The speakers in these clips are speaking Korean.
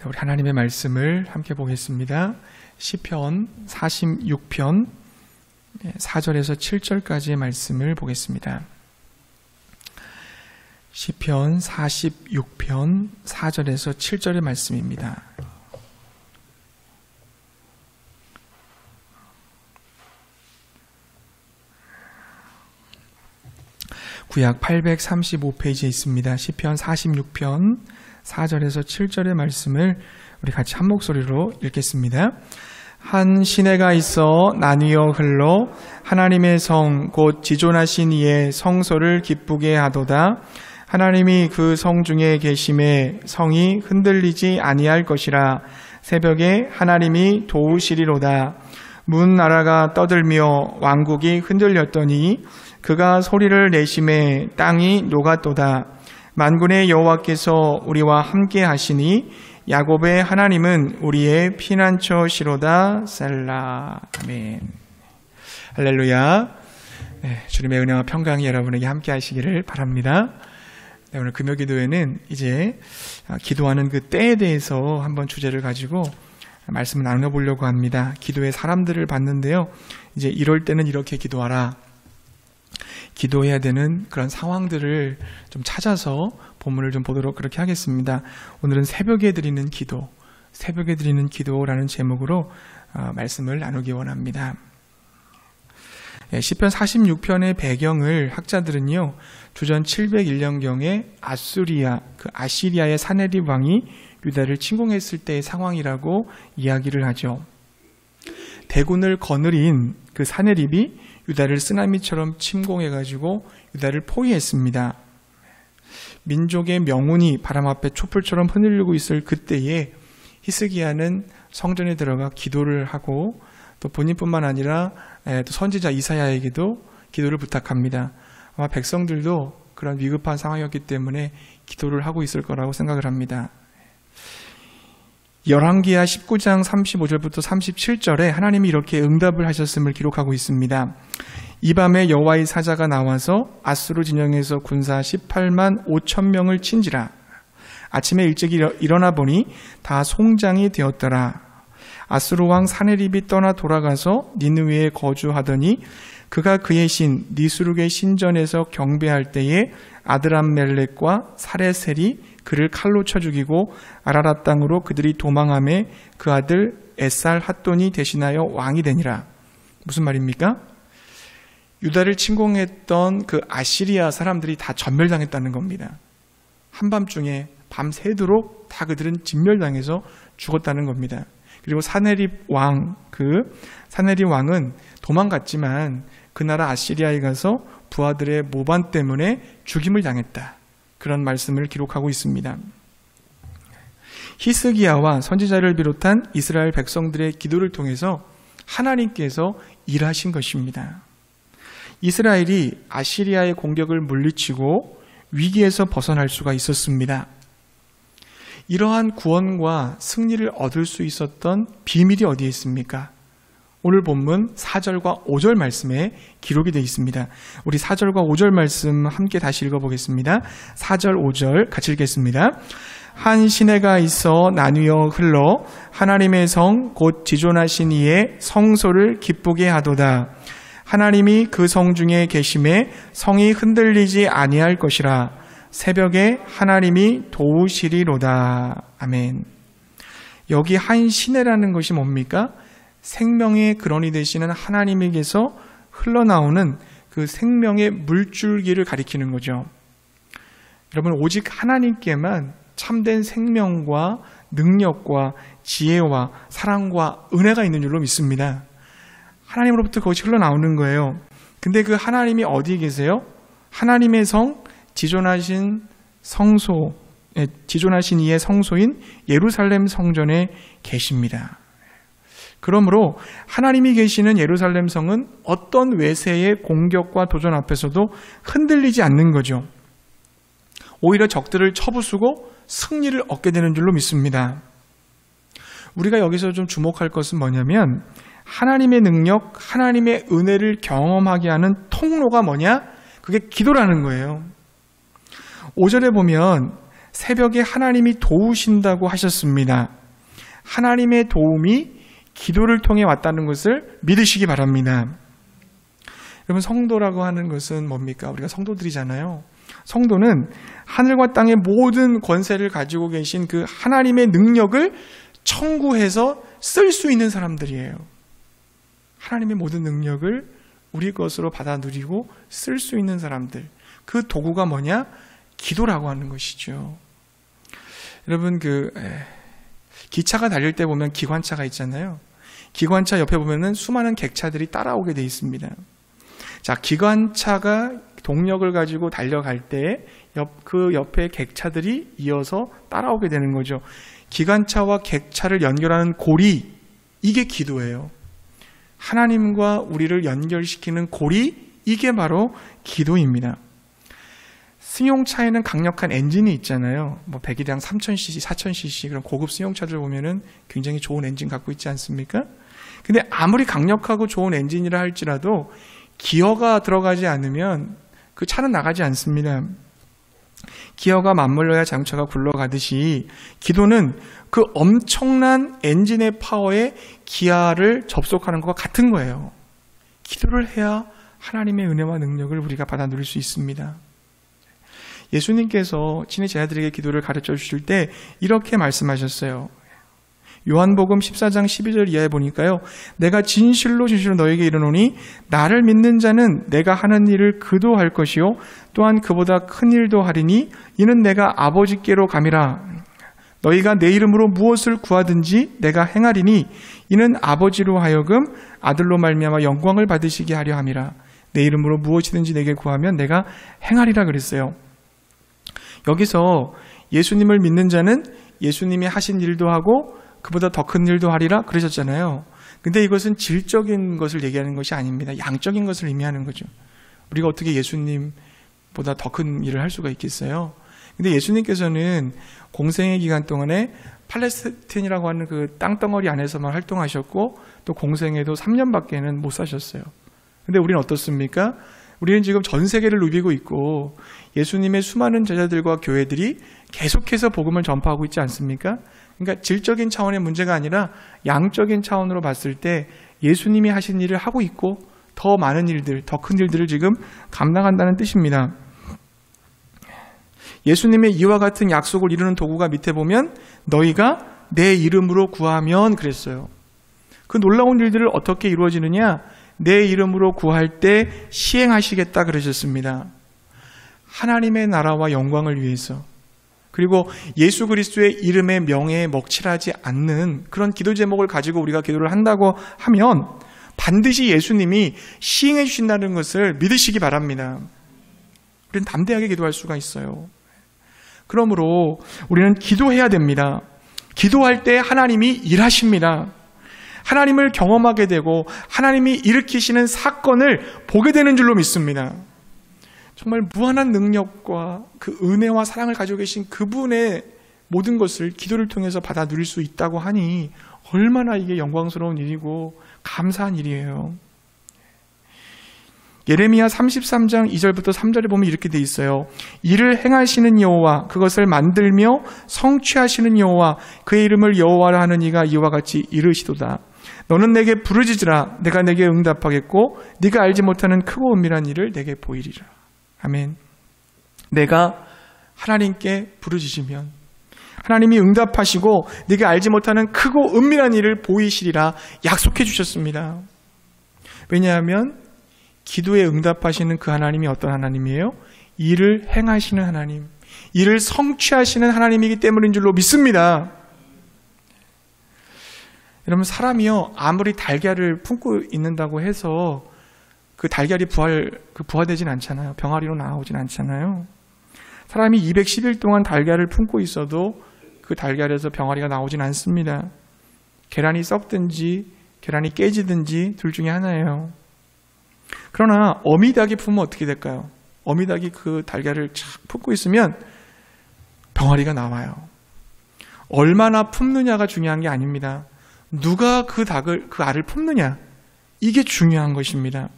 우리 하나님의 말씀을 함께 보겠습니다. 시편 46편 4절에서 7절까지의 말씀을 보겠습니다. 시편 46편 4절에서 7절의 말씀입니다. 구약 835페이지에 있습니다. 시편 46편 4절에서 7절의 말씀을 우리 같이 한 목소리로 읽겠습니다. 한 시내가 있어 나뉘어 흘러 하나님의 성 곧 지존하신 이의 성소를 기쁘게 하도다. 하나님이 그 성 중에 계심에 성이 흔들리지 아니할 것이라. 새벽에 하나님이 도우시리로다. 문 나라가 떠들며 왕국이 흔들렸더니 그가 소리를 내심에 땅이 녹았도다. 만군의 여호와께서 우리와 함께 하시니 야곱의 하나님은 우리의 피난처시로다. 셀라. 아멘. 할렐루야. 주님의 은혜와 평강이 여러분에게 함께 하시기를 바랍니다. 오늘 금요기도회는 이제 기도하는 그 때에 대해서 한번 주제를 가지고 말씀을 나눠보려고 합니다. 기도의 사람들을 봤는데요. 이제 이럴 때는 이렇게 기도하라. 기도해야 되는 그런 상황들을 좀 찾아서 본문을 좀 보도록 그렇게 하겠습니다. 오늘은 새벽에 드리는 기도, 새벽에 드리는 기도라는 제목으로 말씀을 나누기 원합니다. 시편 46편의 배경을 학자들은요, 주전 701년경에 아시리아의 사네립 왕이 유다를 침공했을 때의 상황이라고 이야기를 하죠. 대군을 거느린 그 사네립이 유다를 쓰나미처럼 침공해가지고 유다를 포위했습니다. 민족의 명운이 바람 앞에 촛불처럼 흔들리고 있을 그때에 히스기야는 성전에 들어가 기도를 하고 또 본인뿐만 아니라 또 선지자 이사야에게도 기도를 부탁합니다. 아마 백성들도 그런 위급한 상황이었기 때문에 기도를 하고 있을 거라고 생각을 합니다. 열왕기하 19장 35절부터 37절에 하나님이 이렇게 응답을 하셨음을 기록하고 있습니다. 이 밤에 여호와의 사자가 나와서 아수르 진영에서 군사 18만 5천 명을 친지라. 아침에 일찍 일어나 보니 다 송장이 되었더라. 아수르 왕 사네립이 떠나 돌아가서 니느웨에 거주하더니 그가 그의 신 니스룩의 신전에서 경배할 때에 아드람멜렉과 사레셀이 그를 칼로 쳐 죽이고 아라랏 땅으로 그들이 도망하매 그 아들 에살 핫돈이 대신하여 왕이 되니라. 무슨 말입니까? 유다를 침공했던 그 아시리아 사람들이 다 전멸당했다는 겁니다. 한밤중에 밤새도록 다 그들은 진멸당해서 죽었다는 겁니다. 그리고 사네립 왕은 도망갔지만 그 나라 아시리아에 가서 부하들의 모반 때문에 죽임을 당했다. 그런 말씀을 기록하고 있습니다. 히스기야와 선지자를 비롯한 이스라엘 백성들의 기도를 통해서 하나님께서 일하신 것입니다. 이스라엘이 아시리아의 공격을 물리치고 위기에서 벗어날 수가 있었습니다. 이러한 구원과 승리를 얻을 수 있었던 비밀이 어디에 있습니까? 오늘 본문 4절과 5절 말씀에 기록이 되어 있습니다. 우리 4절과 5절 말씀 함께 다시 읽어보겠습니다. 4절 5절 같이 읽겠습니다. 한 시내가 있어 나뉘어 흘러 하나님의 성 곧 지존하신 이의 성소를 기쁘게 하도다. 하나님이 그 성 중에 계심에 성이 흔들리지 아니할 것이라. 새벽에 하나님이 도우시리로다. 아멘. 여기 한 시내라는 것이 뭡니까? 생명의 근원이 되시는 하나님에게서 흘러나오는 그 생명의 물줄기를 가리키는 거죠. 여러분, 오직 하나님께만 참된 생명과 능력과 지혜와 사랑과 은혜가 있는 줄로 믿습니다. 하나님으로부터 그것이 흘러나오는 거예요. 근데 그 하나님이 어디에 계세요? 하나님의 성, 지존하신 이의 성소인 예루살렘 성전에 계십니다. 그러므로 하나님이 계시는 예루살렘 성은 어떤 외세의 공격과 도전 앞에서도 흔들리지 않는 거죠. 오히려 적들을 쳐부수고 승리를 얻게 되는 줄로 믿습니다. 우리가 여기서 좀 주목할 것은 뭐냐면 하나님의 능력, 하나님의 은혜를 경험하게 하는 통로가 뭐냐? 그게 기도라는 거예요. 5절에 보면 새벽에 하나님이 도우신다고 하셨습니다. 하나님의 도움이 기도를 통해 왔다는 것을 믿으시기 바랍니다. 여러분, 성도라고 하는 것은 뭡니까? 우리가 성도들이잖아요. 성도는 하늘과 땅의 모든 권세를 가지고 계신 그 하나님의 능력을 청구해서 쓸 수 있는 사람들이에요. 하나님의 모든 능력을 우리 것으로 받아 누리고 쓸 수 있는 사람들. 그 도구가 뭐냐? 기도라고 하는 것이죠. 여러분, 기차가 달릴 때 보면 기관차가 있잖아요. 기관차 옆에 보면은 수많은 객차들이 따라오게 돼 있습니다. 자, 기관차가 동력을 가지고 달려갈 때 그 옆에 객차들이 이어서 따라오게 되는 거죠. 기관차와 객차를 연결하는 고리, 이게 기도예요. 하나님과 우리를 연결시키는 고리, 이게 바로 기도입니다. 승용차에는 강력한 엔진이 있잖아요. 100일당 3000cc, 4000cc 그런 고급 승용차들 보면은 굉장히 좋은 엔진 갖고 있지 않습니까? 근데 아무리 강력하고 좋은 엔진이라 할지라도 기어가 들어가지 않으면 그 차는 나가지 않습니다. 기어가 맞물려야 자동차가 굴러가듯이 기도는 그 엄청난 엔진의 파워에 기아를 접속하는 것과 같은 거예요. 기도를 해야 하나님의 은혜와 능력을 우리가 받아 누릴 수 있습니다. 예수님께서 친히 제자들에게 기도를 가르쳐 주실 때 이렇게 말씀하셨어요. 요한복음 14장 12절 이하에 보니까요. 내가 진실로 너에게 이르노니 나를 믿는 자는 내가 하는 일을 그도 할 것이요 또한 그보다 큰 일도 하리니 이는 내가 아버지께로 감이라. 너희가 내 이름으로 무엇을 구하든지 내가 행하리니 이는 아버지로 하여금 아들로 말미암아 영광을 받으시게 하려 함이라. 내 이름으로 무엇이든지 내게 구하면 내가 행하리라 그랬어요. 여기서 예수님을 믿는 자는 예수님이 하신 일도 하고 그보다 더 큰 일도 하리라 그러셨잖아요. 근데 이것은 질적인 것을 얘기하는 것이 아닙니다. 양적인 것을 의미하는 거죠. 우리가 어떻게 예수님보다 더 큰 일을 할 수가 있겠어요? 근데 예수님께서는 공생의 기간 동안에 팔레스틴이라고 하는 그 땅덩어리 안에서만 활동하셨고 또 공생에도 3년밖에는 못 사셨어요. 근데 우리는 어떻습니까? 우리는 지금 전 세계를 누비고 있고 예수님의 수많은 제자들과 교회들이 계속해서 복음을 전파하고 있지 않습니까? 그러니까 질적인 차원의 문제가 아니라 양적인 차원으로 봤을 때 예수님이 하신 일을 하고 있고 더 많은 일들, 더 큰 일들을 지금 감당한다는 뜻입니다. 예수님의 이와 같은 약속을 이루는 도구가 밑에 보면 너희가 내 이름으로 구하면 그랬어요. 그 놀라운 일들을 어떻게 이루어지느냐? 내 이름으로 구할 때 시행하시겠다 그러셨습니다. 하나님의 나라와 영광을 위해서 그리고 예수 그리스도의 이름의 명예에 먹칠하지 않는 그런 기도 제목을 가지고 우리가 기도를 한다고 하면 반드시 예수님이 시행해 주신다는 것을 믿으시기 바랍니다. 우리는 담대하게 기도할 수가 있어요. 그러므로 우리는 기도해야 됩니다. 기도할 때 하나님이 일하십니다. 하나님을 경험하게 되고 하나님이 일으키시는 사건을 보게 되는 줄로 믿습니다. 정말 무한한 능력과 그 은혜와 사랑을 가지고 계신 그분의 모든 것을 기도를 통해서 받아 누릴 수 있다고 하니 얼마나 이게 영광스러운 일이고 감사한 일이에요. 예레미야 33장 2절부터 3절에 보면 이렇게 돼 있어요. 이를 행하시는 여호와 그것을 만들며 성취하시는 여호와 그의 이름을 여호와라 하는 이가 이와 같이 이르시도다. 너는 내게 부르짖으라 내가 내게 응답하겠고 네가 알지 못하는 크고 은밀한 일을 내게 보이리라. 아멘. 내가 하나님께 부르짖으면 하나님이 응답하시고 네가 알지 못하는 크고 은밀한 일을 보이시리라 약속해 주셨습니다. 왜냐하면 기도에 응답하시는 그 하나님이 어떤 하나님이에요? 일을 행하시는 하나님, 일을 성취하시는 하나님이기 때문인 줄로 믿습니다. 여러분, 사람이요 아무리 달걀을 품고 있는다고 해서 그 달걀이 부화되진 않잖아요. 병아리로 나오진 않잖아요. 사람이 210일 동안 달걀을 품고 있어도 그 달걀에서 병아리가 나오진 않습니다. 계란이 썩든지 계란이 깨지든지 둘 중에 하나예요. 그러나 어미닭이 품으면 어떻게 될까요? 어미닭이 그 달걀을 착 품고 있으면 병아리가 나와요. 얼마나 품느냐가 중요한 게 아닙니다. 누가 그 알을 품느냐, 이게 중요한 것입니다.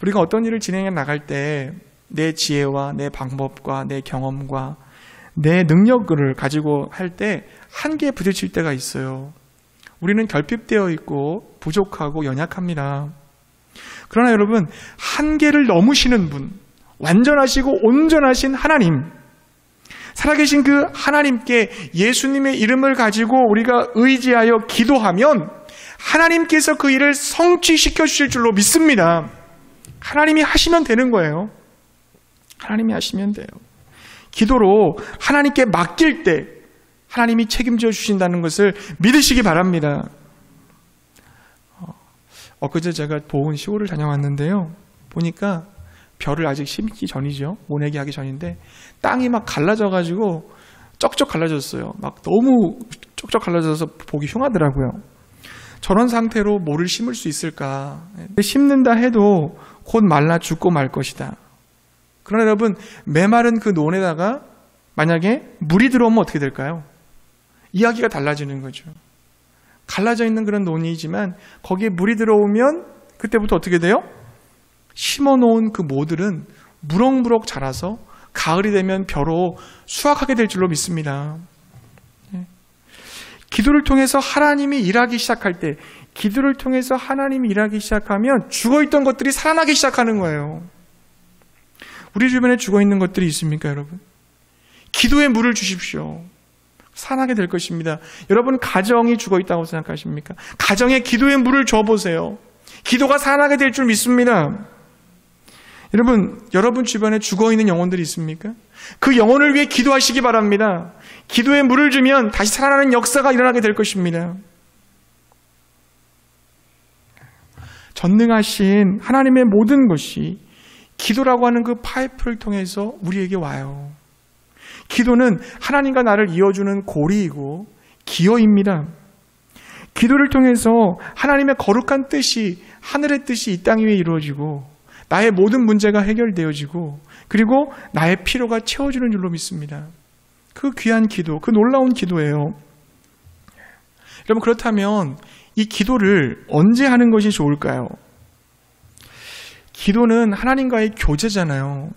우리가 어떤 일을 진행해 나갈 때 내 지혜와 내 방법과 내 경험과 내 능력을 가지고 할 때 한계에 부딪힐 때가 있어요. 우리는 결핍되어 있고 부족하고 연약합니다. 그러나 여러분, 한계를 넘으시는 분, 완전하시고 온전하신 하나님, 살아계신 그 하나님께 예수님의 이름을 가지고 우리가 의지하여 기도하면 하나님께서 그 일을 성취시켜 주실 줄로 믿습니다. 하나님이 하시면 되는 거예요. 하나님이 하시면 돼요. 기도로 하나님께 맡길 때 하나님이 책임져 주신다는 것을 믿으시기 바랍니다. 엊그제 제가 보은 시골을 다녀왔는데요. 보니까 벼를 아직 심기 전이죠. 모내기 하기 전인데 땅이 막 갈라져가지고 쩍쩍 갈라졌어요. 막 너무 쩍쩍 갈라져서 보기 흉하더라고요. 저런 상태로 뭐를 심을 수 있을까? 심는다 해도 곧 말라 죽고 말 것이다. 그러나 여러분, 메마른 그 논에다가 만약에 물이 들어오면 어떻게 될까요? 이야기가 달라지는 거죠. 갈라져 있는 그런 논이지만 거기에 물이 들어오면 그때부터 어떻게 돼요? 심어놓은 그 모들은 무럭무럭 자라서 가을이 되면 벼로 수확하게 될 줄로 믿습니다. 기도를 통해서 하나님이 일하기 시작할 때, 기도를 통해서 하나님이 일하기 시작하면 죽어있던 것들이 살아나기 시작하는 거예요. 우리 주변에 죽어있는 것들이 있습니까, 여러분? 기도에 물을 주십시오. 살아나게 될 것입니다. 여러분, 가정이 죽어있다고 생각하십니까? 가정에 기도에 물을 줘보세요. 기도가 살아나게 될 줄 믿습니다. 여러분 주변에 죽어있는 영혼들이 있습니까? 그 영혼을 위해 기도하시기 바랍니다. 기도에 물을 주면 다시 살아나는 역사가 일어나게 될 것입니다. 전능하신 하나님의 모든 것이 기도라고 하는 그 파이프를 통해서 우리에게 와요. 기도는 하나님과 나를 이어주는 고리이고 기어입니다. 기도를 통해서 하나님의 거룩한 뜻이, 하늘의 뜻이 이 땅 위에 이루어지고 나의 모든 문제가 해결되어지고 그리고 나의 필요가 채워지는 줄로 믿습니다. 그 귀한 기도, 그 놀라운 기도예요. 여러분, 그렇다면 이 기도를 언제 하는 것이 좋을까요? 기도는 하나님과의 교제잖아요.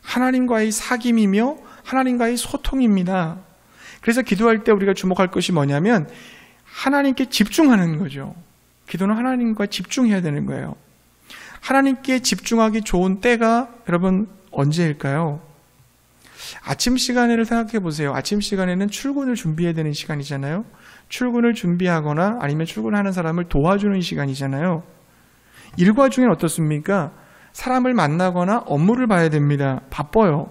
하나님과의 사귐이며 하나님과의 소통입니다. 그래서 기도할 때 우리가 주목할 것이 뭐냐면 하나님께 집중하는 거죠. 기도는 하나님과 집중해야 되는 거예요. 하나님께 집중하기 좋은 때가 여러분 언제일까요? 아침 시간을 생각해 보세요. 아침 시간에는 출근을 준비해야 되는 시간이잖아요. 출근을 준비하거나 아니면 출근하는 사람을 도와주는 시간이잖아요. 일과 중엔 어떻습니까? 사람을 만나거나 업무를 봐야 됩니다. 바빠요.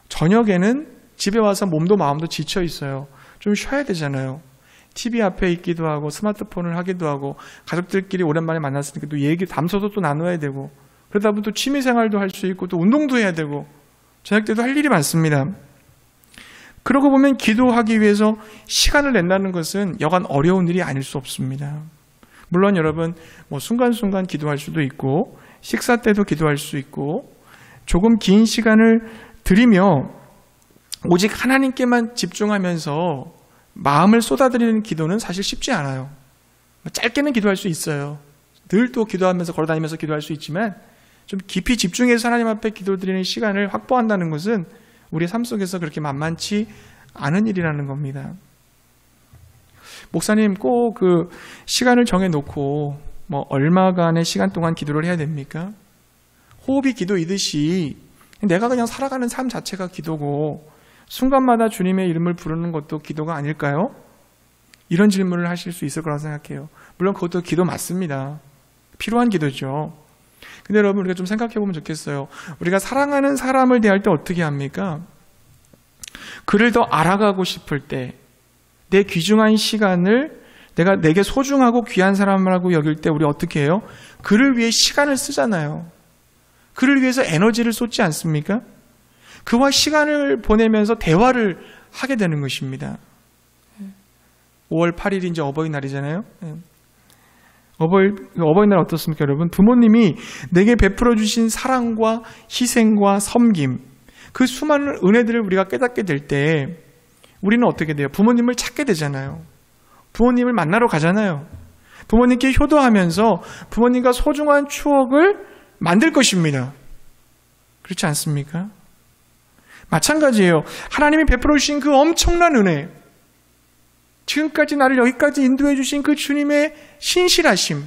저녁에는 집에 와서 몸도 마음도 지쳐 있어요. 좀 쉬어야 되잖아요. TV 앞에 있기도 하고 스마트폰을 하기도 하고 가족들끼리 오랜만에 만났으니까 또 얘기 담소도 또 나눠야 되고 그러다 보면 또 취미생활도 할 수 있고 또 운동도 해야 되고 저녁 때도 할 일이 많습니다. 그러고 보면 기도하기 위해서 시간을 낸다는 것은 여간 어려운 일이 아닐 수 없습니다. 물론 여러분 순간순간 기도할 수도 있고 식사 때도 기도할 수 있고 조금 긴 시간을 들이며 오직 하나님께만 집중하면서 마음을 쏟아드리는 기도는 사실 쉽지 않아요. 짧게는 기도할 수 있어요. 늘 또 기도하면서 걸어다니면서 기도할 수 있지만 좀 깊이 집중해서 하나님 앞에 기도드리는 시간을 확보한다는 것은 우리의 삶 속에서 그렇게 만만치 않은 일이라는 겁니다. 목사님 꼭 그 시간을 정해놓고 얼마간의 시간 동안 기도를 해야 됩니까? 호흡이 기도이듯이 내가 그냥 살아가는 삶 자체가 기도고 순간마다 주님의 이름을 부르는 것도 기도가 아닐까요? 이런 질문을 하실 수 있을 거라고 생각해요. 물론 그것도 기도 맞습니다. 필요한 기도죠. 근데 여러분 우리가 좀 생각해 보면 좋겠어요. 우리가 사랑하는 사람을 대할 때 어떻게 합니까? 그를 더 알아가고 싶을 때 내 귀중한 시간을 내게 소중하고 귀한 사람이라고 여길 때 우리 어떻게 해요? 그를 위해 시간을 쓰잖아요. 그를 위해서 에너지를 쏟지 않습니까? 그와 시간을 보내면서 대화를 하게 되는 것입니다. 5월 8일이 이제 어버이날이잖아요. 어버이날 어떻습니까, 여러분? 부모님이 내게 베풀어 주신 사랑과 희생과 섬김, 그 수많은 은혜들을 우리가 깨닫게 될 때 우리는 어떻게 돼요? 부모님을 찾게 되잖아요. 부모님을 만나러 가잖아요. 부모님께 효도하면서 부모님과 소중한 추억을 만들 것입니다. 그렇지 않습니까? 마찬가지예요. 하나님이 베풀어 주신 그 엄청난 은혜, 지금까지 나를 여기까지 인도해 주신 그 주님의 신실하심,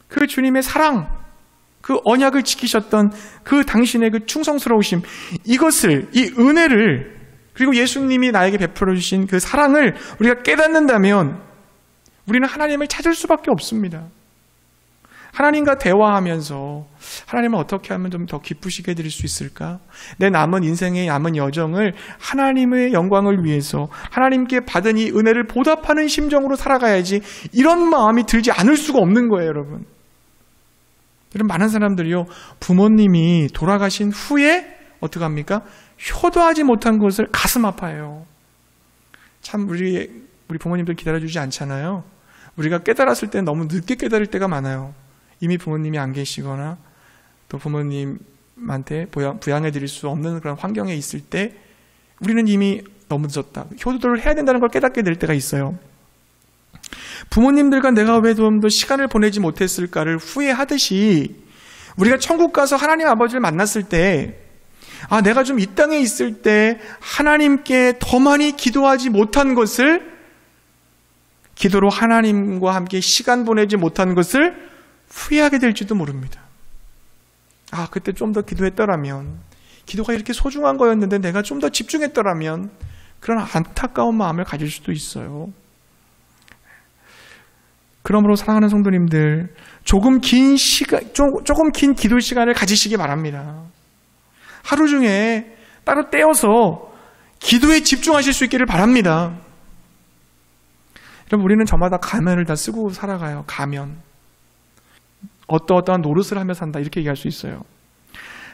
그 주님의 사랑, 그 언약을 지키셨던 그 당신의 그 충성스러우심, 이것을, 이 은혜를, 그리고 예수님이 나에게 베풀어 주신 그 사랑을 우리가 깨닫는다면 우리는 하나님을 찾을 수밖에 없습니다. 하나님과 대화하면서 하나님을 어떻게 하면 좀 더 기쁘시게 해드릴 수 있을까? 내 남은 인생의 남은 여정을 하나님의 영광을 위해서 하나님께 받은 이 은혜를 보답하는 심정으로 살아가야지, 이런 마음이 들지 않을 수가 없는 거예요, 여러분. 이런 많은 사람들이요, 부모님이 돌아가신 후에 어떻게 합니까? 효도하지 못한 것을 가슴 아파해요. 참 우리 부모님들 기다려주지 않잖아요. 우리가 깨달았을 때 너무 늦게 깨달을 때가 많아요. 이미 부모님이 안 계시거나 또 부모님한테 부양해 드릴 수 없는 그런 환경에 있을 때 우리는 이미 너무 늦었다, 효도를 해야 된다는 걸 깨닫게 될 때가 있어요. 부모님들과 내가 왜 좀 더 시간을 보내지 못했을까를 후회하듯이 우리가 천국 가서 하나님 아버지를 만났을 때, 아, 내가 좀 이 땅에 있을 때 하나님께 더 많이 기도하지 못한 것을, 기도로 하나님과 함께 시간 보내지 못한 것을 후회하게 될지도 모릅니다. 아, 그때 좀 더 기도했더라면, 기도가 이렇게 소중한 거였는데 내가 좀 더 집중했더라면, 그런 안타까운 마음을 가질 수도 있어요. 그러므로 사랑하는 성도님들, 조금 긴 기도 시간을 가지시기 바랍니다. 하루 중에 따로 떼어서 기도에 집중하실 수 있기를 바랍니다. 여러분, 우리는 저마다 가면을 다 쓰고 살아가요. 가면. 어떠한 노릇을 하며 산다, 이렇게 얘기할 수 있어요.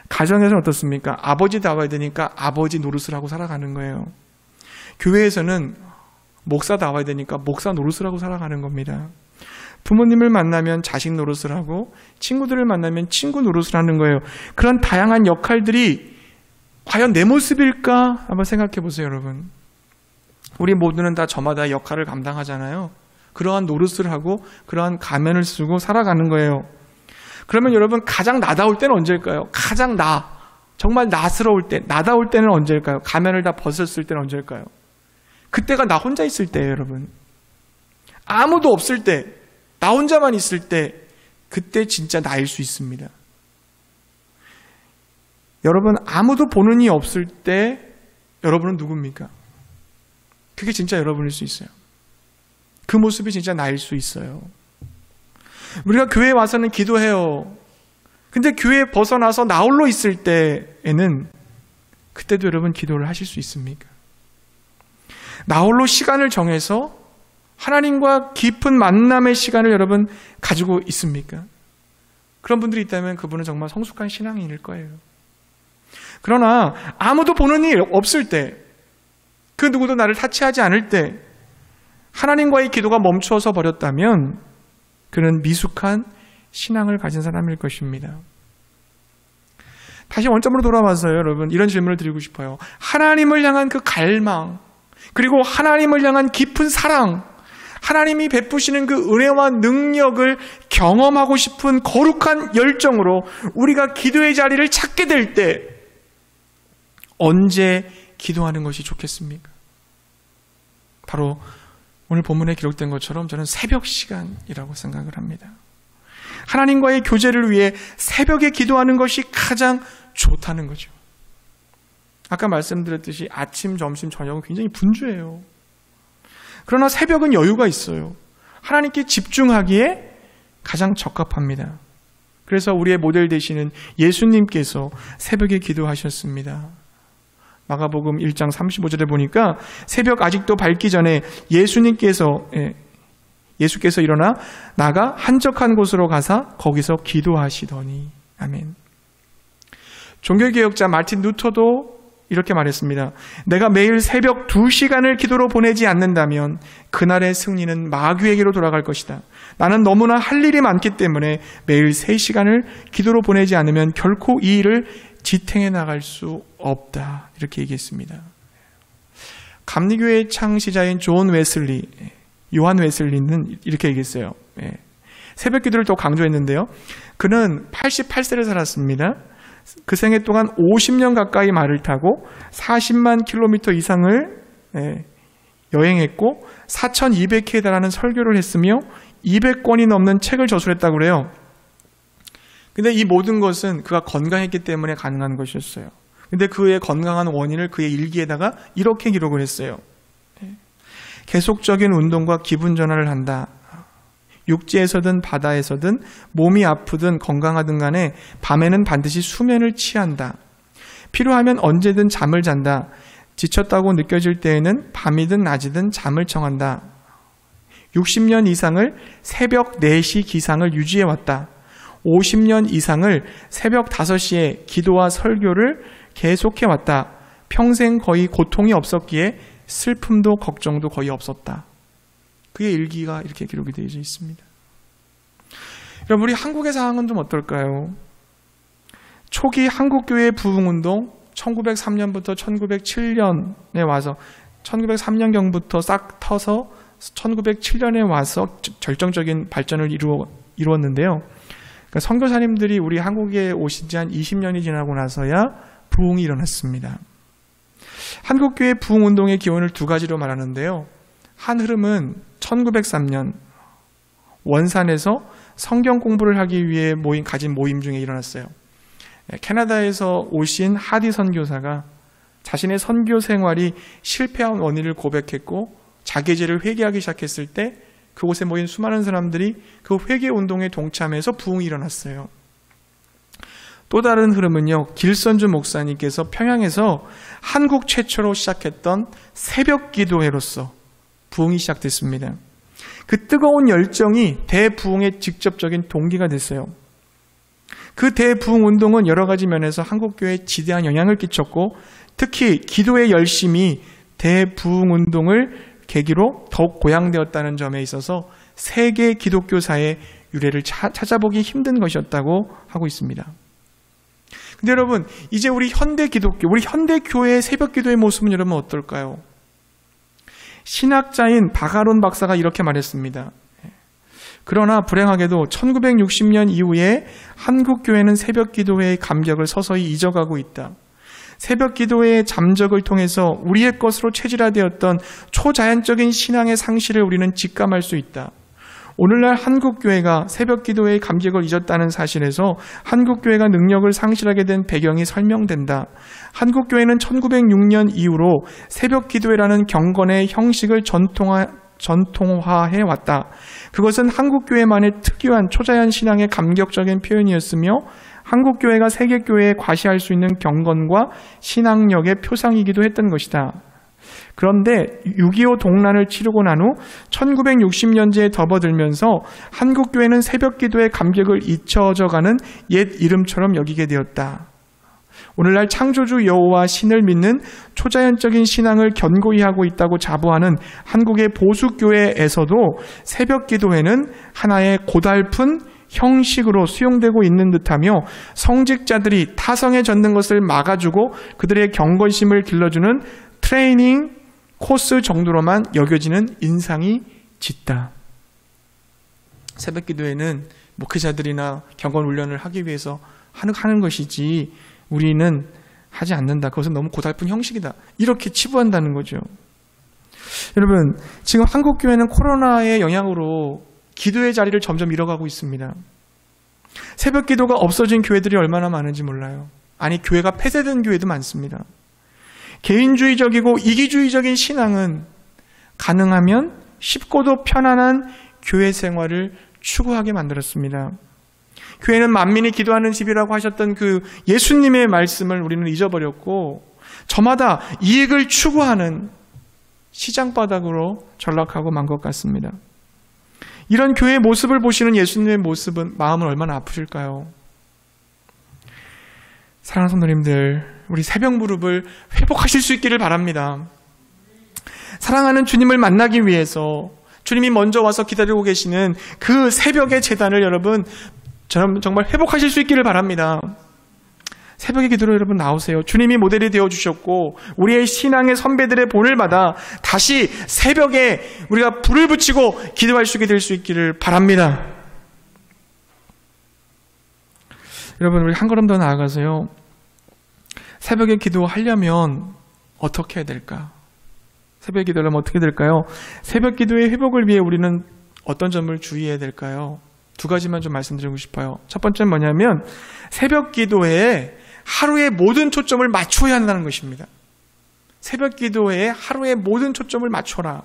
가정에서는 어떻습니까? 아버지 나와야 되니까 아버지 노릇을 하고 살아가는 거예요. 교회에서는 목사 나와야 되니까 목사 노릇을 하고 살아가는 겁니다. 부모님을 만나면 자식 노릇을 하고, 친구들을 만나면 친구 노릇을 하는 거예요. 그런 다양한 역할들이 과연 내 모습일까? 한번 생각해 보세요, 여러분. 우리 모두는 다 저마다 역할을 감당하잖아요. 그러한 노릇을 하고 그러한 가면을 쓰고 살아가는 거예요. 그러면 여러분, 가장 나다울 때는 언제일까요? 정말 나스러울 때, 나다울 때는 언제일까요? 가면을 다 벗었을 때는 언제일까요? 그때가 나 혼자 있을 때예요, 여러분. 아무도 없을 때, 나 혼자만 있을 때, 그때 진짜 나일 수 있습니다. 여러분, 아무도 보는 이 없을 때 여러분은 누굽니까? 그게 진짜 여러분일 수 있어요. 그 모습이 진짜 나일 수 있어요. 우리가 교회에 와서는 기도해요. 근데 교회에 벗어나서 나 홀로 있을 때에는, 그때도 여러분 기도를 하실 수 있습니까? 나 홀로 시간을 정해서 하나님과 깊은 만남의 시간을 여러분 가지고 있습니까? 그런 분들이 있다면 그분은 정말 성숙한 신앙인일 거예요. 그러나 아무도 보는 일 없을 때, 그 누구도 나를 타치하지 않을 때 하나님과의 기도가 멈추어서 버렸다면 그는 미숙한 신앙을 가진 사람일 것입니다. 다시 원점으로 돌아와서요, 여러분, 이런 질문을 드리고 싶어요. 하나님을 향한 그 갈망, 그리고 하나님을 향한 깊은 사랑, 하나님이 베푸시는 그 은혜와 능력을 경험하고 싶은 거룩한 열정으로 우리가 기도의 자리를 찾게 될 때 언제 기도하는 것이 좋겠습니까? 바로 오늘 본문에 기록된 것처럼 저는 새벽 시간이라고 생각을 합니다. 하나님과의 교제를 위해 새벽에 기도하는 것이 가장 좋다는 거죠. 아까 말씀드렸듯이 아침, 점심, 저녁은 굉장히 분주해요. 그러나 새벽은 여유가 있어요. 하나님께 집중하기에 가장 적합합니다. 그래서 우리의 모델 되시는 예수님께서 새벽에 기도하셨습니다. 마가복음 1장 35절에 보니까 새벽 아직도 밝기 전에 예수께서 일어나 나가 한적한 곳으로 가사 거기서 기도하시더니. 아멘. 종교개혁자 마틴 루터도 이렇게 말했습니다. 내가 매일 새벽 2시간을 기도로 보내지 않는다면 그날의 승리는 마귀에게로 돌아갈 것이다. 나는 너무나 할 일이 많기 때문에 매일 3시간을 기도로 보내지 않으면 결코 이 일을 지탱해 나갈 수 없다. 이렇게 얘기했습니다. 감리교의 창시자인 요한 웨슬리는 이렇게 얘기했어요. 새벽 기도를 더 강조했는데요. 그는 88세를 살았습니다. 그 생애 동안 50년 가까이 말을 타고 40만 킬로미터 이상을 여행했고 4,200회에 달하는 설교를 했으며 200권이 넘는 책을 저술했다고 그래요. 근데 이 모든 것은 그가 건강했기 때문에 가능한 것이었어요. 근데 그의 건강한 원인을 그의 일기에다가 이렇게 기록을 했어요. 계속적인 운동과 기분 전환을 한다. 육지에서든 바다에서든 몸이 아프든 건강하든 간에 밤에는 반드시 수면을 취한다. 필요하면 언제든 잠을 잔다. 지쳤다고 느껴질 때에는 밤이든 낮이든 잠을 청한다. 60년 이상을 새벽 4시 기상을 유지해왔다. 50년 이상을 새벽 5시에 기도와 설교를 계속해왔다. 평생 거의 고통이 없었기에 슬픔도 걱정도 거의 없었다. 그의 일기가 이렇게 기록이 되어 있습니다. 여러분, 우리 한국의 상황은 좀 어떨까요? 초기 한국교회 부흥운동 1903년부터 1907년에 와서 1903년경부터 싹 터서 1907년에 와서 결정적인 발전을 이루었는데요. 그러니까 선교사님들이 우리 한국에 오신 지 한 20년이 지나고 나서야 부흥이 일어났습니다. 한국교회 부흥운동의 기원을 두 가지로 말하는데요. 한 흐름은 1903년 원산에서 성경 공부를 하기 위해 가진 모임 중에 일어났어요. 캐나다에서 오신 하디 선교사가 자신의 선교 생활이 실패한 원인을 고백했고 자기 죄를 회개하기 시작했을 때 그곳에 모인 수많은 사람들이 그 회개 운동에 동참해서 부흥이 일어났어요. 또 다른 흐름은요, 길선주 목사님께서 평양에서 한국 최초로 시작했던 새벽 기도회로서 부흥이 시작됐습니다. 그 뜨거운 열정이 대부흥의 직접적인 동기가 됐어요. 그 대부흥 운동은 여러 가지 면에서 한국교회에 지대한 영향을 끼쳤고 특히 기도의 열심이 대부흥 운동을 계기로 더욱 고양되었다는 점에 있어서 세계 기독교사의 유래를 찾아보기 힘든 것이었다고 하고 있습니다. 근데 여러분, 이제 우리 현대 기독교, 우리 현대 교회의 새벽 기도의 모습은 여러분 어떨까요? 신학자인 바가론 박사가 이렇게 말했습니다. 그러나 불행하게도 1960년 이후에 한국 교회는 새벽 기도회의 감격을 서서히 잊어가고 있다. 새벽 기도회의 잠적을 통해서 우리의 것으로 체질화되었던 초자연적인 신앙의 상실을 우리는 직감할 수 있다. 오늘날 한국교회가 새벽 기도회의 감격을 잊었다는 사실에서 한국교회가 능력을 상실하게 된 배경이 설명된다. 한국교회는 1906년 이후로 새벽 기도회라는 경건의 형식을 전통화해 왔다. 그것은 한국교회만의 특유한 초자연 신앙의 감격적인 표현이었으며 한국교회가 세계교회에 과시할 수 있는 경건과 신앙력의 표상이기도 했던 것이다. 그런데 6.25 동란을 치르고 난 후 1960년대에 접어들면서 한국교회는 새벽 기도의 감격을 잊혀져가는 옛 이름처럼 여기게 되었다. 오늘날 창조주 여호와 신을 믿는 초자연적인 신앙을 견고히 하고 있다고 자부하는 한국의 보수교회에서도 새벽 기도회는 하나의 고달픈 형식으로 수용되고 있는 듯하며 성직자들이 타성에 젖는 것을 막아주고 그들의 경건심을 길러주는 트레이닝 코스 정도로만 여겨지는 인상이 짙다. 새벽 기도회는 목회자들이나 경건 훈련을 하기 위해서 하는 것이지 우리는 하지 않는다. 그것은 너무 고달픈 형식이다. 이렇게 치부한다는 거죠. 여러분, 지금 한국교회는 코로나의 영향으로 기도의 자리를 점점 잃어가고 있습니다. 새벽 기도가 없어진 교회들이 얼마나 많은지 몰라요. 아니, 교회가 폐쇄된 교회도 많습니다. 개인주의적이고 이기주의적인 신앙은 가능하면 쉽고도 편안한 교회 생활을 추구하게 만들었습니다. 교회는 만민이 기도하는 집이라고 하셨던 그 예수님의 말씀을 우리는 잊어버렸고 저마다 이익을 추구하는 시장바닥으로 전락하고 만 것 같습니다. 이런 교회의 모습을 보시는 예수님의 모습은 마음은 얼마나 아프실까요? 사랑하는 성도님들, 우리 새벽 무릎을 회복하실 수 있기를 바랍니다. 사랑하는 주님을 만나기 위해서 주님이 먼저 와서 기다리고 계시는 그 새벽의 제단을 여러분 정말 회복하실 수 있기를 바랍니다. 새벽의 기도로 여러분 나오세요. 주님이 모델이 되어주셨고 우리의 신앙의 선배들의 본을 받아 다시 새벽에 우리가 불을 붙이고 기도할 수 있게 될 수 있기를 바랍니다. 여러분, 우리 한 걸음 더 나아가서요. 새벽에 기도하려면 어떻게 해야 될까? 새벽에 기도하려면 어떻게 될까요? 새벽 기도의 회복을 위해 우리는 어떤 점을 주의해야 될까요? 두 가지만 좀 말씀드리고 싶어요. 첫 번째는 뭐냐면 새벽 기도에 하루의 모든 초점을 맞춰야 한다는 것입니다. 새벽 기도에 하루의 모든 초점을 맞춰라.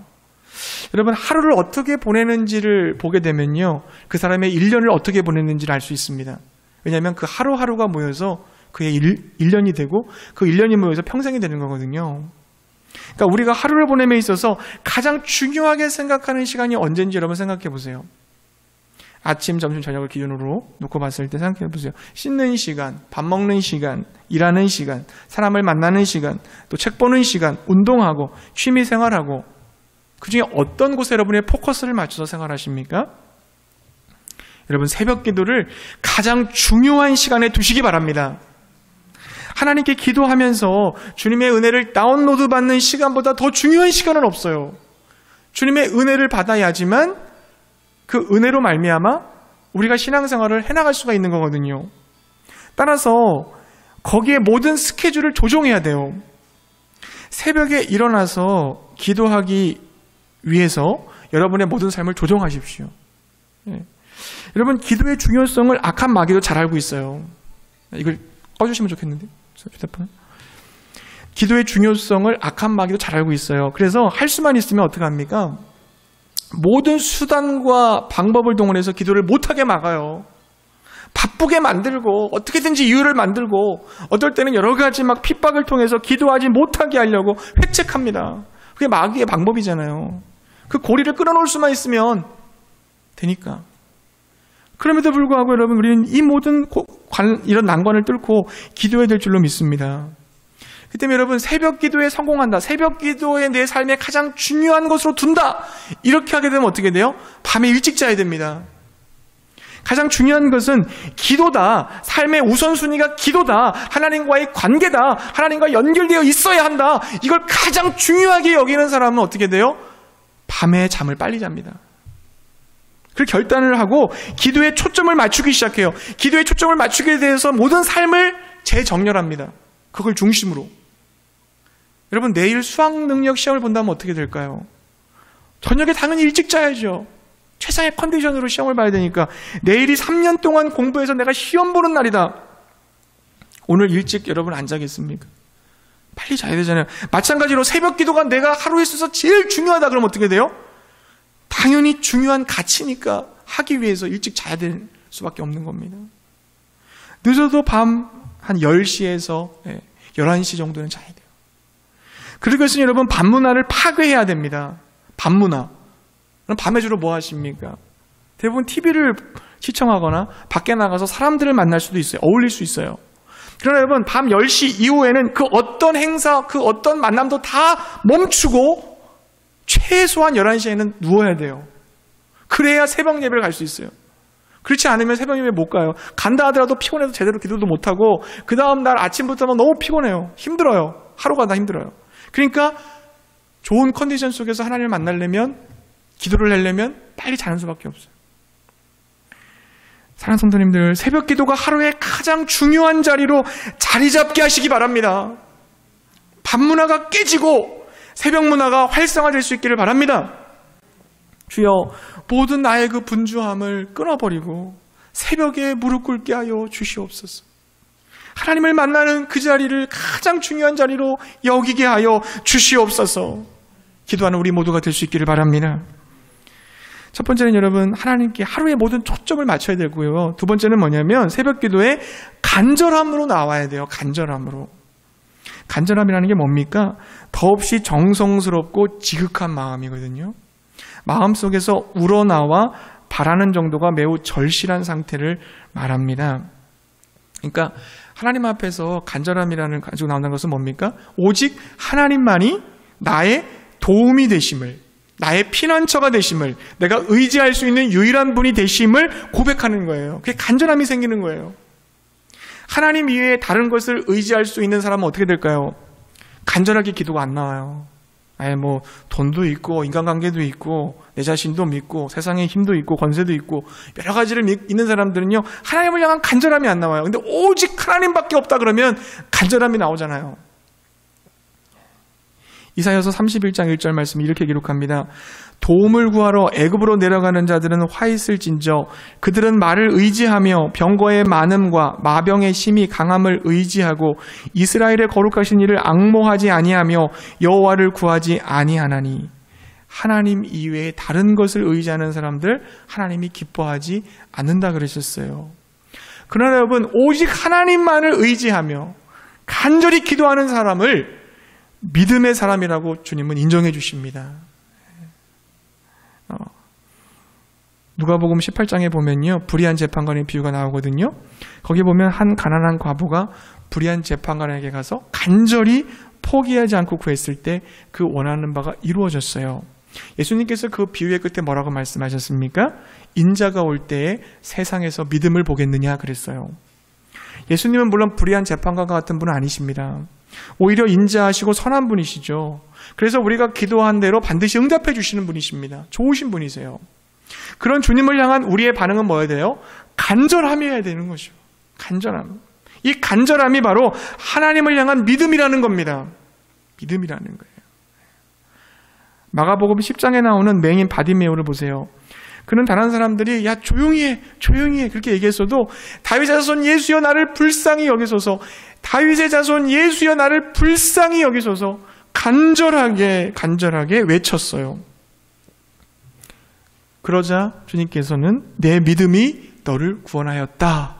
여러분, 하루를 어떻게 보내는지를 보게 되면요, 그 사람의 1년을 어떻게 보냈는지를 알 수 있습니다. 왜냐하면 그 하루하루가 모여서 그의 1년이 되고 그 1년이 모여서 평생이 되는 거거든요. 그러니까 우리가 하루를 보냄에 있어서 가장 중요하게 생각하는 시간이 언제인지 여러분 생각해 보세요. 아침, 점심, 저녁을 기준으로 놓고 봤을 때 생각해 보세요. 씻는 시간, 밥 먹는 시간, 일하는 시간, 사람을 만나는 시간, 또 책 보는 시간, 운동하고 취미 생활하고, 그 중에 어떤 곳에 여러분의 포커스를 맞춰서 생활하십니까? 여러분, 새벽 기도를 가장 중요한 시간에 두시기 바랍니다. 하나님께 기도하면서 주님의 은혜를 다운로드 받는 시간보다 더 중요한 시간은 없어요. 주님의 은혜를 받아야지만 그 은혜로 말미암아 우리가 신앙생활을 해나갈 수가 있는 거거든요. 따라서 거기에 모든 스케줄을 조정해야 돼요. 새벽에 일어나서 기도하기 위해서 여러분의 모든 삶을 조정하십시오. 예. 여러분, 기도의 중요성을 악한 마귀도 잘 알고 있어요. 이걸 꺼주시면 좋겠는데, 휴대폰을. 기도의 중요성을 악한 마귀도 잘 알고 있어요. 그래서 할 수만 있으면 어떻게 합니까? 모든 수단과 방법을 동원해서 기도를 못하게 막아요. 바쁘게 만들고 어떻게든지 이유를 만들고 어떨 때는 여러 가지 막 핍박을 통해서 기도하지 못하게 하려고 회책합니다. 그게 마귀의 방법이잖아요. 그 고리를 끊어놓을 수만 있으면 되니까. 그럼에도 불구하고 여러분, 우리는 이 모든 이런 난관을 뚫고 기도해야 될 줄로 믿습니다. 그 때문에 여러분, 새벽 기도에 성공한다, 새벽 기도에 내 삶의 가장 중요한 것으로 둔다, 이렇게 하게 되면 어떻게 돼요? 밤에 일찍 자야 됩니다. 가장 중요한 것은 기도다. 삶의 우선순위가 기도다. 하나님과의 관계다. 하나님과 연결되어 있어야 한다. 이걸 가장 중요하게 여기는 사람은 어떻게 돼요? 밤에 잠을 빨리 잡니다. 그 결단을 하고 기도에 초점을 맞추기 시작해요. 기도에 초점을 맞추게 돼서 모든 삶을 재정렬합니다. 그걸 중심으로. 여러분, 내일 수학 능력 시험을 본다면 어떻게 될까요? 저녁에 당연히 일찍 자야죠. 최상의 컨디션으로 시험을 봐야 되니까. 내일이 3년 동안 공부해서 내가 시험 보는 날이다. 오늘 일찍 여러분 안 자겠습니까? 빨리 자야 되잖아요. 마찬가지로 새벽 기도가 내가 하루에 있어서 제일 중요하다 그러면 어떻게 돼요? 당연히 중요한 가치니까 하기 위해서 일찍 자야 될 수밖에 없는 겁니다. 늦어도 밤 한 10시에서 11시 정도는 자야 돼요. 그러겠으니 여러분, 밤문화를 파괴해야 됩니다. 밤문화. 그럼 밤에 주로 뭐 하십니까? 대부분 TV를 시청하거나 밖에 나가서 사람들을 만날 수도 있어요. 어울릴 수 있어요. 그러나 여러분, 밤 10시 이후에는 그 어떤 행사, 그 어떤 만남도 다 멈추고 최소한 11시에는 누워야 돼요. 그래야 새벽 예배를 갈 수 있어요. 그렇지 않으면 새벽 예배 못 가요. 간다 하더라도 피곤해서 제대로 기도도 못하고 그 다음 날 아침부터만 너무 피곤해요. 힘들어요. 하루가 다 힘들어요. 그러니까 좋은 컨디션 속에서 하나님을 만나려면, 기도를 하려면 빨리 자는 수밖에 없어요. 사랑하는 성도님들, 새벽 기도가 하루의 가장 중요한 자리로 자리 잡게 하시기 바랍니다. 밤 문화가 깨지고 새벽 문화가 활성화될 수 있기를 바랍니다. 주여, 모든 나의 그 분주함을 끊어버리고 새벽에 무릎 꿇게 하여 주시옵소서. 하나님을 만나는 그 자리를 가장 중요한 자리로 여기게 하여 주시옵소서. 기도하는 우리 모두가 될 수 있기를 바랍니다. 첫 번째는 여러분, 하나님께 하루의 모든 초점을 맞춰야 되고요. 두 번째는 뭐냐면 새벽 기도에 간절함으로 나와야 돼요. 간절함으로. 간절함이라는 게 뭡니까? 더없이 정성스럽고 지극한 마음이거든요. 마음속에서 우러나와 바라는 정도가 매우 절실한 상태를 말합니다. 그러니까 하나님 앞에서 간절함이라는 가지고 나오는 것은 뭡니까? 오직 하나님만이 나의 도움이 되심을, 나의 피난처가 되심을, 내가 의지할 수 있는 유일한 분이 되심을 고백하는 거예요. 그게 간절함이 생기는 거예요. 하나님 이외에 다른 것을 의지할 수 있는 사람은 어떻게 될까요? 간절하게 기도가 안 나와요. 뭐 돈도 있고 인간관계도 있고 내 자신도 믿고 세상에 힘도 있고 권세도 있고 여러 가지를 믿는 사람들은요, 하나님을 향한 간절함이 안 나와요. 근데 오직 하나님밖에 없다 그러면 간절함이 나오잖아요. 이사야서 31장 1절 말씀이 이렇게 기록합니다. 도움을 구하러 애굽으로 내려가는 자들은 화 있을진저 그들은 말을 의지하며 병거의 많음과 마병의 심히 강함을 의지하고 이스라엘의 거룩하신 이를 앙모하지 아니하며 여호와를 구하지 아니하나니. 하나님 이외에 다른 것을 의지하는 사람들 하나님이 기뻐하지 않는다 그러셨어요. 그러나 여러분, 오직 하나님만을 의지하며 간절히 기도하는 사람을 믿음의 사람이라고 주님은 인정해 주십니다. 누가복음 18장에 보면요, 불의한 재판관의 비유가 나오거든요. 거기 보면 한 가난한 과부가 불의한 재판관에게 가서 간절히 포기하지 않고 구했을 때 그 원하는 바가 이루어졌어요. 예수님께서 그 비유의 끝에 뭐라고 말씀하셨습니까? 인자가 올 때에 세상에서 믿음을 보겠느냐 그랬어요. 예수님은 물론 불의한 재판관과 같은 분은 아니십니다. 오히려 인자하시고 선한 분이시죠. 그래서 우리가 기도한 대로 반드시 응답해 주시는 분이십니다. 좋으신 분이세요. 그런 주님을 향한 우리의 반응은 뭐여야 돼요? 간절함이어야 되는 거죠. 간절함. 이 간절함이 바로 하나님을 향한 믿음이라는 겁니다. 믿음이라는 거예요. 마가복음 10장에 나오는 맹인 바디메오를 보세요. 그는 다른 사람들이 야 조용히 해 그렇게 얘기했어도 다윗의 자손 예수여 나를 불쌍히 여기소서, 다윗의 자손 예수여 나를 불쌍히 여기소서 간절하게 외쳤어요. 그러자 주님께서는 내 믿음이 너를 구원하였다.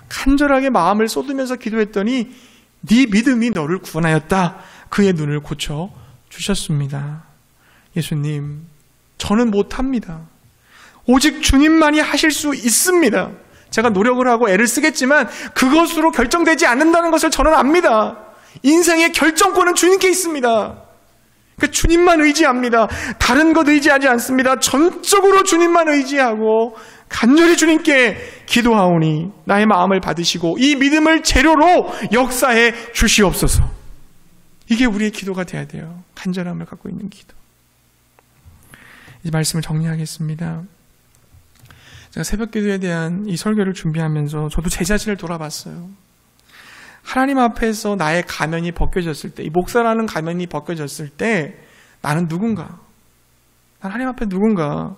간절하게 마음을 쏟으면서 기도했더니 네 믿음이 너를 구원하였다. 그의 눈을 고쳐 주셨습니다. 예수님, 저는 못합니다. 오직 주님만이 하실 수 있습니다. 제가 노력을 하고 애를 쓰겠지만 그것으로 결정되지 않는다는 것을 저는 압니다. 인생의 결정권은 주님께 있습니다. 그러니까 주님만 의지합니다. 다른 것 의지하지 않습니다. 전적으로 주님만 의지하고 간절히 주님께 기도하오니 나의 마음을 받으시고 이 믿음을 재료로 역사해 주시옵소서. 이게 우리의 기도가 돼야 돼요. 간절함을 갖고 있는 기도. 이 말씀을 정리하겠습니다. 제가 새벽기도에 대한 이 설교를 준비하면서 저도 제 자신을 돌아봤어요. 하나님 앞에서 나의 가면이 벗겨졌을 때, 이 목사라는 가면이 벗겨졌을 때 나는 누군가? 난 하나님 앞에 누군가?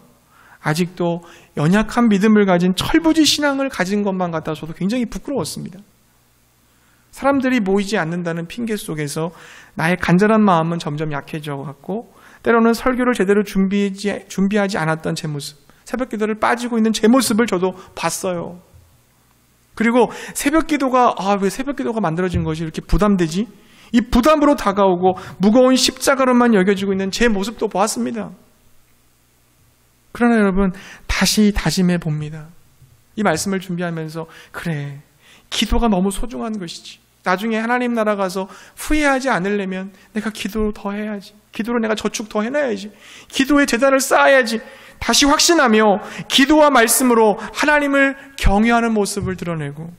아직도 연약한 믿음을 가진 철부지 신앙을 가진 것만 같아서 저도 굉장히 부끄러웠습니다. 사람들이 모이지 않는다는 핑계 속에서 나의 간절한 마음은 점점 약해져 갔고, 때로는 설교를 제대로 준비하지 않았던 제 모습, 새벽기도를 빠지고 있는 제 모습을 저도 봤어요. 그리고 새벽기도가 왜 새벽기도가 만들어진 것이 이렇게 부담되지? 이 부담으로 다가오고 무거운 십자가로만 여겨지고 있는 제 모습도 보았습니다. 그러나 여러분, 다시 다짐해 봅니다. 이 말씀을 준비하면서 그래, 기도가 너무 소중한 것이지. 나중에 하나님 나라 가서 후회하지 않으려면 내가 기도를 더 해야지. 기도로 내가 저축 더 해놔야지. 기도의 재단을 쌓아야지. 다시 확신하며 기도와 말씀으로 하나님을 경외하는 모습을 드러내고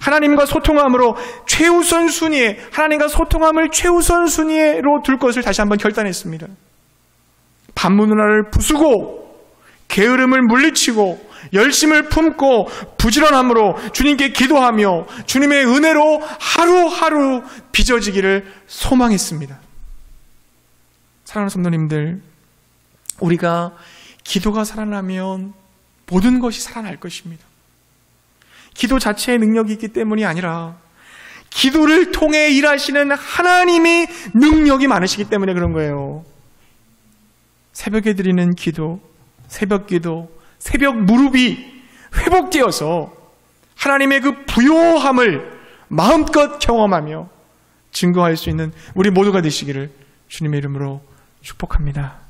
하나님과 소통함으로 최우선 순위에, 하나님과 소통함을 최우선 순위로 둘 것을 다시 한번 결단했습니다. 반문문화를 부수고 게으름을 물리치고 열심을 품고 부지런함으로 주님께 기도하며 주님의 은혜로 하루하루 빚어지기를 소망했습니다. 사랑하는 성도님들, 우리가 기도가 살아나면 모든 것이 살아날 것입니다. 기도 자체의 능력이 있기 때문이 아니라 기도를 통해 일하시는 하나님의 능력이 많으시기 때문에 그런 거예요. 새벽에 드리는 기도, 새벽 기도, 새벽 무릎이 회복되어서 하나님의 그 부요함을 마음껏 경험하며 증거할 수 있는 우리 모두가 되시기를 주님의 이름으로 축복합니다.